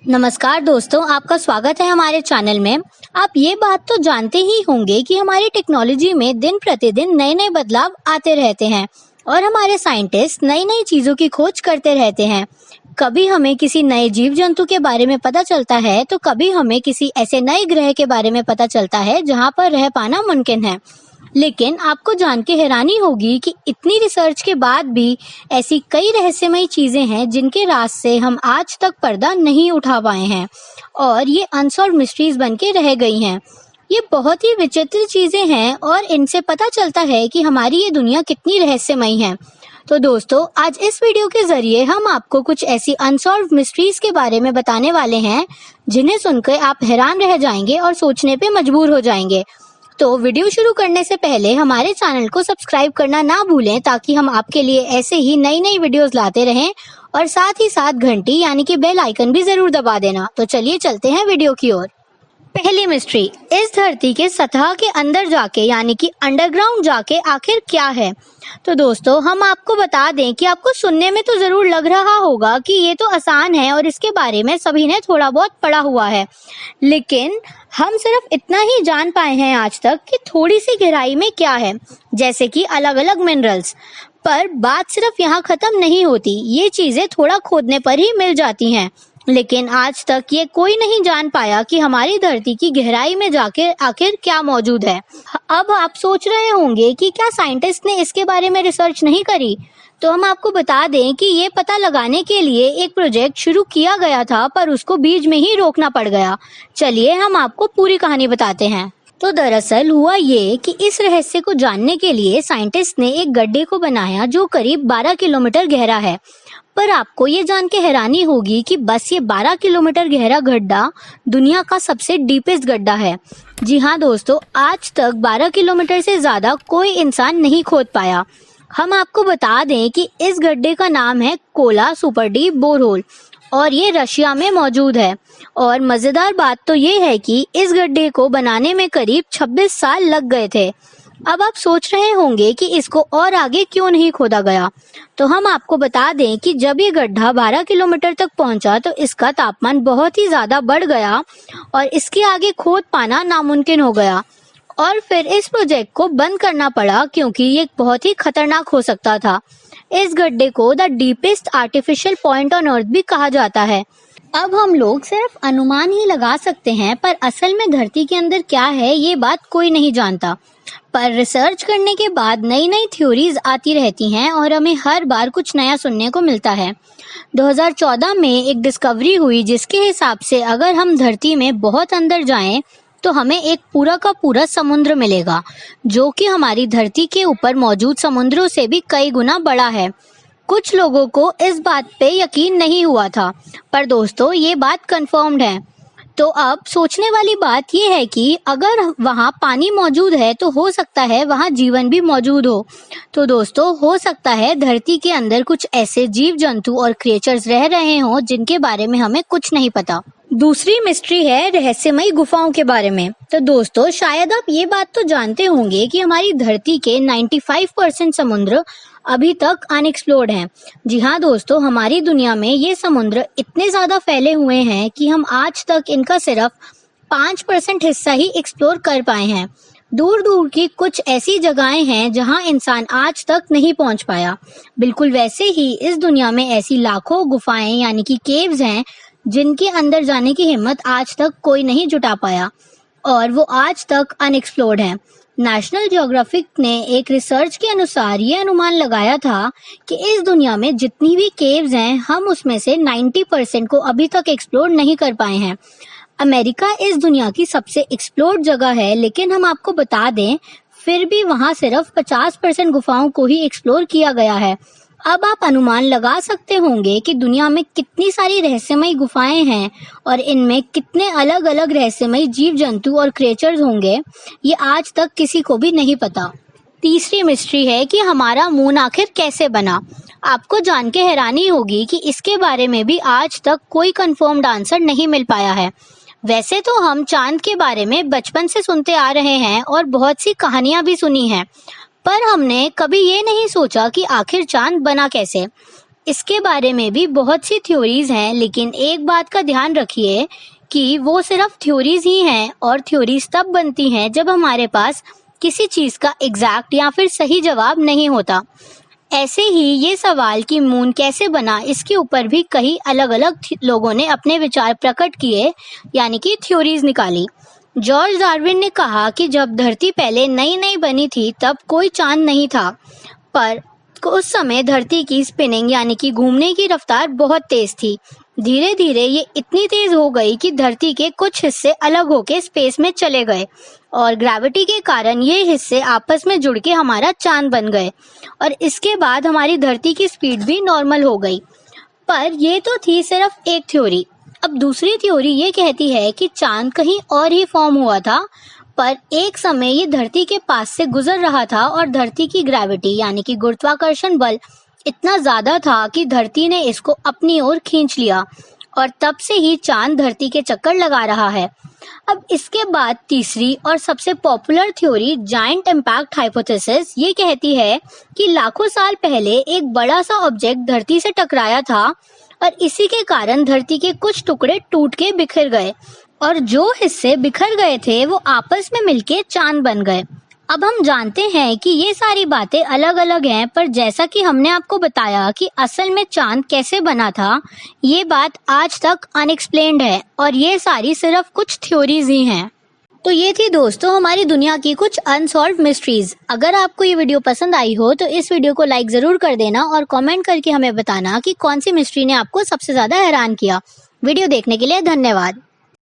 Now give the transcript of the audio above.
नमस्कार दोस्तों, आपका स्वागत है हमारे चैनल में। आप ये बात तो जानते ही होंगे कि हमारी टेक्नोलॉजी में दिन प्रतिदिन नए नए बदलाव आते रहते हैं और हमारे साइंटिस्ट नई नई चीजों की खोज करते रहते हैं। कभी हमें किसी नए जीव जंतु के बारे में पता चलता है तो कभी हमें किसी ऐसे नए ग्रह के बारे में पता चलता है जहाँ पर रह पाना मुमकिन है। लेकिन आपको जान के हैरानी होगी कि इतनी रिसर्च के बाद भी ऐसी कई रहस्यमयी चीजें हैं जिनके राज से हम आज तक पर्दा नहीं उठा पाए हैं और ये अनसॉल्व मिस्ट्रीज बन के रह गई हैं। ये बहुत ही विचित्र चीजें हैं और इनसे पता चलता है कि हमारी ये दुनिया कितनी रहस्यमयी है। तो दोस्तों, आज इस वीडियो के जरिए हम आपको कुछ ऐसी अनसॉल्व मिस्ट्रीज के बारे में बताने वाले हैं जिन्हें सुनकर आप हैरान रह जाएंगे और सोचने पे मजबूर हो जाएंगे। तो वीडियो शुरू करने से पहले हमारे चैनल को सब्सक्राइब करना ना भूलें ताकि हम आपके लिए ऐसे ही नई नई वीडियोस लाते रहें और साथ ही साथ घंटी यानी कि बेल आइकन भी जरूर दबा देना। तो चलिए चलते हैं वीडियो की ओर। पहली मिस्ट्री, इस धरती के सतह के अंदर जाके यानी कि अंडरग्राउंड जाके आखिर क्या है। तो दोस्तों, हम आपको बता दें कि आपको सुनने में तो जरूर लग रहा होगा कि ये तो आसान है और इसके बारे में सभी ने थोड़ा बहुत पढ़ा हुआ है, लेकिन हम सिर्फ इतना ही जान पाए हैं आज तक कि थोड़ी सी गहराई में क्या है, जैसे कि अलग अलग मिनरल्स। पर बात सिर्फ यहाँ खत्म नहीं होती, ये चीजें थोड़ा खोदने पर ही मिल जाती हैं। लेकिन आज तक ये कोई नहीं जान पाया कि हमारी धरती की गहराई में जाके आखिर क्या मौजूद है। अब आप सोच रहे होंगे कि क्या साइंटिस्ट ने इसके बारे में रिसर्च नहीं करी। तो हम आपको बता दें कि ये पता लगाने के लिए एक प्रोजेक्ट शुरू किया गया था, पर उसको बीच में ही रोकना पड़ गया। चलिए हम आपको पूरी कहानी बताते हैं। तो दरअसल हुआ ये कि इस रहस्य को जानने के लिए साइंटिस्ट ने एक गड्ढे को बनाया जो करीब 12 किलोमीटर गहरा है। पर आपको ये जान के हैरानी होगी कि बस ये 12 किलोमीटर गहरा गड्ढा दुनिया का सबसे डीपेस्ट गड्ढा है। जी हाँ दोस्तों, आज तक 12 किलोमीटर से ज्यादा कोई इंसान नहीं खोद पाया। हम आपको बता दें कि इस गड्ढे का नाम है कोला सुपर डीप बोरहोल और ये रशिया में मौजूद है। और मजेदार बात तो ये है कि इस गड्ढे को बनाने में करीब 26 साल लग गए थे। अब आप सोच रहे होंगे कि इसको और आगे क्यों नहीं खोदा गया। तो हम आपको बता दें कि जब ये गड्ढा 12 किलोमीटर तक पहुंचा तो इसका तापमान बहुत ही ज्यादा बढ़ गया और इसके आगे खोद पाना नामुमकिन हो गया और फिर इस प्रोजेक्ट को बंद करना पड़ा क्योंकि ये बहुत ही खतरनाक हो सकता था। इस गड्ढे को the deepest artificial point on earth भी कहा जाता है। अब हम लोग सिर्फ अनुमान ही लगा सकते हैं, पर असल में धरती के अंदर क्या है ये बात कोई नहीं जानता। पर रिसर्च करने के बाद नई नई थ्योरीज आती रहती हैं और हमें हर बार कुछ नया सुनने को मिलता है। 2014 में एक डिस्कवरी हुई जिसके हिसाब से अगर हम धरती में बहुत अंदर जाएं तो हमें एक पूरा का पूरा समुद्र मिलेगा, जो कि हमारी धरती के ऊपर मौजूद समुद्रों से भी कई गुना बड़ा है। कुछ लोगों को इस बात पे यकीन नहीं हुआ था, पर दोस्तों ये बात कंफर्म्ड है। तो अब सोचने वाली बात ये है कि अगर वहाँ पानी मौजूद है तो हो सकता है वहाँ जीवन भी मौजूद हो। तो दोस्तों, हो सकता है धरती के अंदर कुछ ऐसे जीव जंतु और क्रिएचर्स रह रहे हों जिनके बारे में हमें कुछ नहीं पता। दूसरी मिस्ट्री है रहस्यमयी गुफाओं के बारे में। तो दोस्तों, शायद आप ये बात तो जानते होंगे कि हमारी धरती के 95% समुद्र अभी तक अनएक्सप्लोर्ड हैं। जी हाँ दोस्तों, हमारी दुनिया में ये समुद्र इतने ज्यादा फैले हुए हैं कि हम आज तक इनका सिर्फ 5% हिस्सा ही एक्सप्लोर कर पाए हैं। दूर दूर की कुछ ऐसी जगहें हैं जहां इंसान आज तक नहीं पहुंच पाया। बिल्कुल वैसे ही इस दुनिया में ऐसी लाखों गुफाएं यानी कि केव्स हैं जिनके अंदर जाने की हिम्मत आज तक कोई नहीं जुटा पाया और वो आज तक अनएक्सप्लोर्ड हैं। नेशनल ज्योग्राफिक ने एक रिसर्च के अनुसार ये अनुमान लगाया था कि इस दुनिया में जितनी भी केव्स हैं हम उसमें से 90% को अभी तक एक्सप्लोर नहीं कर पाए हैं। अमेरिका इस दुनिया की सबसे एक्सप्लोर्ड जगह है, लेकिन हम आपको बता दें फिर भी वहाँ सिर्फ 50% गुफाओं को ही एक्सप्लोर किया गया है। अब आप अनुमान लगा सकते होंगे कि दुनिया में कितनी सारी रहस्यमयी गुफाएं हैं और इनमें कितने अलग अलग रहस्यमयी जीव जंतु और क्रिएचर्स होंगे, ये आज तक किसी को भी नहीं पता। तीसरी मिस्ट्री है कि हमारा मून आखिर कैसे बना। आपको जान के हैरानी होगी कि इसके बारे में भी आज तक कोई कंफर्म्ड आंसर नहीं मिल पाया है। वैसे तो हम चांद के बारे में बचपन से सुनते आ रहे हैं और बहुत सी कहानियां भी सुनी हैं, पर हमने कभी ये नहीं सोचा कि आखिर चांद बना कैसे। इसके बारे में भी बहुत सी थ्योरीज हैं, लेकिन एक बात का ध्यान रखिए कि वो सिर्फ थ्योरीज ही हैं और थ्योरीज तब बनती हैं जब हमारे पास किसी चीज का एग्जैक्ट या फिर सही जवाब नहीं होता। ऐसे ही ये सवाल कि मून कैसे बना, इसके ऊपर भी कई अलग अलग लोगों ने अपने विचार प्रकट किए, यानी कि थ्योरीज निकाली। जॉर्ज डार्विन ने कहा कि जब धरती पहले नई नई बनी थी तब कोई चांद नहीं था, पर उस समय धरती की स्पिनिंग यानी कि घूमने की रफ्तार बहुत तेज थी। धीरे धीरे ये इतनी तेज हो गई कि धरती के कुछ हिस्से अलग होके स्पेस में चले गए और ग्रेविटी के कारण ये हिस्से आपस में जुड़ के हमारा चांद बन गए और इसके बाद हमारी धरती की स्पीड भी नॉर्मल हो गई। पर ये तो थी सिर्फ एक थ्योरी। अब दूसरी थ्योरी ये कहती है कि चांद कहीं और ही फॉर्म हुआ था, पर एक समय ये धरती के पास से गुजर रहा था और धरती की ग्रेविटी यानी कि गुरुत्वाकर्षण बल इतना ज्यादा था कि धरती ने इसको अपनी ओर खींच लिया और तब से ही चांद धरती के चक्कर लगा रहा है। अब इसके बाद तीसरी और सबसे popular theory giant impact hypothesis ये कहती है कि लाखों साल पहले एक बड़ा सा ऑब्जेक्ट धरती से टकराया था और इसी के कारण धरती के कुछ टुकड़े टूट के बिखर गए और जो हिस्से बिखर गए थे वो आपस में मिलके चांद बन गए। अब हम जानते हैं कि ये सारी बातें अलग अलग हैं, पर जैसा कि हमने आपको बताया कि असल में चांद कैसे बना था, ये बात आज तक अनएक्सप्लेन्ड है और ये सारी सिर्फ कुछ थ्योरीज ही हैं। तो ये थी दोस्तों हमारी दुनिया की कुछ अनसॉल्व्ड मिस्ट्रीज। अगर आपको ये वीडियो पसंद आई हो तो इस वीडियो को लाइक जरूर कर देना और कमेंट करके हमें बताना कि कौन सी मिस्ट्री ने आपको सबसे ज्यादा हैरान किया। वीडियो देखने के लिए धन्यवाद।